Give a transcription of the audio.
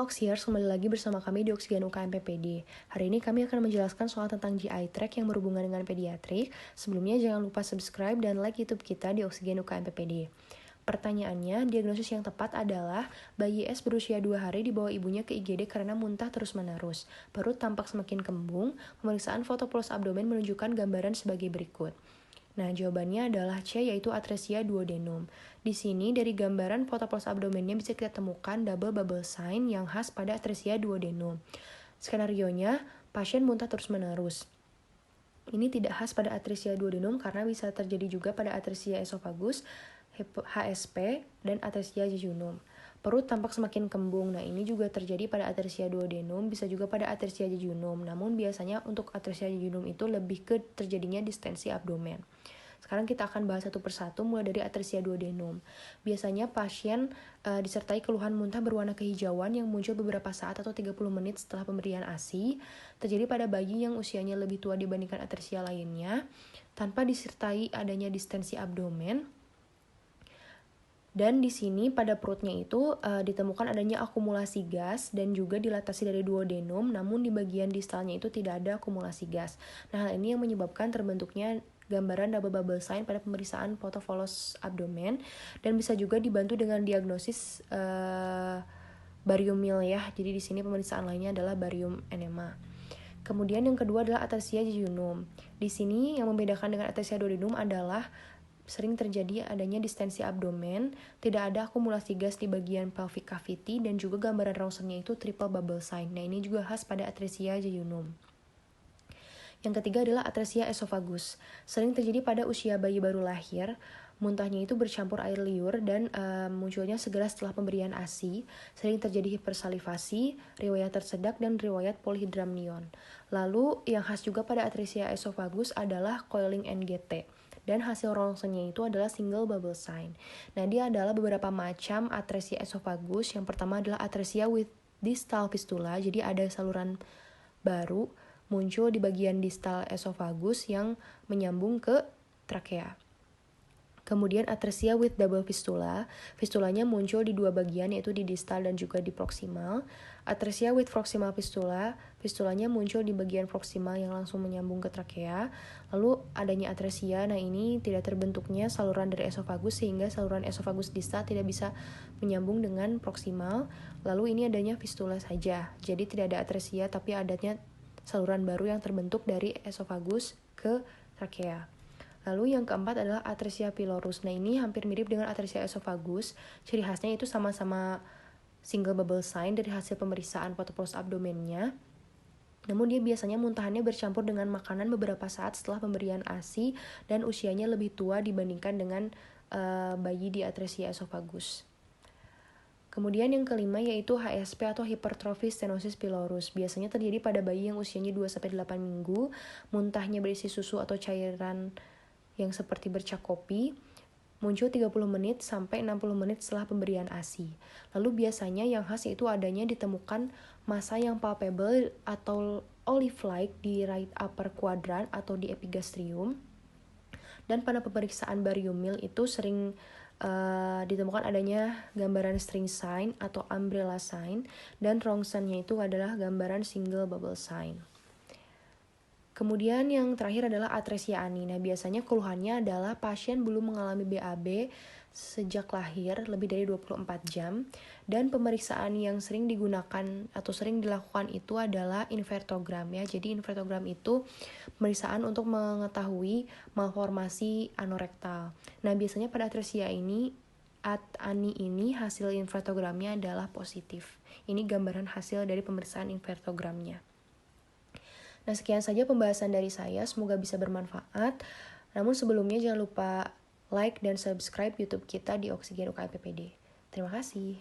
Oxiers, kembali lagi bersama kami di Oksigen UKM PPD. Hari ini kami akan menjelaskan soal tentang GI tract yang berhubungan dengan pediatrik. Sebelumnya jangan lupa subscribe dan like YouTube kita di Oksigen UKM PPD. Pertanyaannya, diagnosis yang tepat adalah bayi S berusia 2 hari dibawa ibunya ke IGD karena muntah terus-menerus. Perut tampak semakin kembung, pemeriksaan foto polos abdomen menunjukkan gambaran sebagai berikut. Nah, jawabannya adalah C, yaitu atresia duodenum. Di sini, dari gambaran foto polos abdomennya bisa kita temukan double bubble sign yang khas pada atresia duodenum. Skenarionya, pasien muntah terus-menerus. Ini tidak khas pada atresia duodenum karena bisa terjadi juga pada atresia esophagus, HSP, dan atresia jejunum. Perut tampak semakin kembung. Nah, ini juga terjadi pada atresia duodenum, bisa juga pada atresia jejunum. Namun biasanya untuk atresia jejunum itu lebih ke terjadinya distensi abdomen. Sekarang kita akan bahas satu persatu mulai dari atresia duodenum. Biasanya pasien disertai keluhan muntah berwarna kehijauan yang muncul beberapa saat atau 30 menit setelah pemberian ASI. Terjadi pada bayi yang usianya lebih tua dibandingkan atresia lainnya, tanpa disertai adanya distensi abdomen. Dan di sini pada perutnya itu ditemukan adanya akumulasi gas dan juga dilatasi dari duodenum, namun di bagian distalnya itu tidak ada akumulasi gas. Nah, hal ini yang menyebabkan terbentuknya gambaran double bubble sign pada pemeriksaan foto polos abdomen dan bisa juga dibantu dengan diagnosis barium meal ya. Jadi di sini pemeriksaan lainnya adalah barium enema. Kemudian yang kedua adalah atresia jejunum. Di sini yang membedakan dengan atresia duodenum adalah sering terjadi adanya distensi abdomen, tidak ada akumulasi gas di bagian pelvic cavity, dan juga gambaran ronsennya itu triple bubble sign. Nah, ini juga khas pada atresia jejunum. Yang ketiga adalah atresia esophagus. Sering terjadi pada usia bayi baru lahir, muntahnya itu bercampur air liur dan munculnya segera setelah pemberian ASI. Sering terjadi hipersalivasi, riwayat tersedak, dan riwayat polyhydramnion. Lalu yang khas juga pada atresia esophagus adalah coiling NGT. Dan hasil ronsennya itu adalah single bubble sign. Nah, dia adalah beberapa macam atresia esophagus. Yang pertama adalah atresia with distal fistula. Jadi ada saluran baru muncul di bagian distal esophagus yang menyambung ke trakea. Kemudian atresia with double fistula. Fistulanya muncul di dua bagian, yaitu di distal dan juga di proximal. Atresia with proximal fistula. Fistulanya muncul di bagian proximal yang langsung menyambung ke trakea. Lalu adanya atresia, nah ini tidak terbentuknya saluran dari esophagus sehingga saluran esophagus distal tidak bisa menyambung dengan proximal. Lalu ini adanya fistula saja. Jadi tidak ada atresia tapi adanya saluran baru yang terbentuk dari esophagus ke trakea. Lalu yang keempat adalah atresia pylorus. Nah, ini hampir mirip dengan atresia esophagus. Ciri khasnya itu sama-sama single bubble sign dari hasil pemeriksaan foto polos abdomennya. Namun dia biasanya muntahannya bercampur dengan makanan beberapa saat setelah pemberian ASI dan usianya lebih tua dibandingkan dengan bayi di atresia esophagus. Kemudian yang kelima yaitu HSP atau hypertrophic stenosis pylorus. Biasanya terjadi pada bayi yang usianya 2-8 minggu, muntahnya berisi susu atau cairan yang seperti bercak kopi, muncul 30 menit sampai 60 menit setelah pemberian ASI. Lalu biasanya yang khas itu adanya ditemukan massa yang palpable atau olive-like di right upper quadrant atau di epigastrium. Dan pada pemeriksaan barium meal itu sering ditemukan adanya gambaran string sign atau umbrella sign, dan ronsennya itu adalah gambaran single bubble sign. Kemudian yang terakhir adalah atresia ani. Nah, biasanya keluhannya adalah pasien belum mengalami BAB sejak lahir lebih dari 24 jam dan pemeriksaan yang sering digunakan atau sering dilakukan itu adalah invertogram ya. Jadi invertogram itu pemeriksaan untuk mengetahui malformasi anorektal. Nah, biasanya pada atresia ani ini hasil invertogramnya adalah positif. Ini gambaran hasil dari pemeriksaan invertogramnya. Nah, sekian saja pembahasan dari saya, semoga bisa bermanfaat. Namun sebelumnya jangan lupa like dan subscribe YouTube kita di Oksigen UKM PPD. Terima kasih.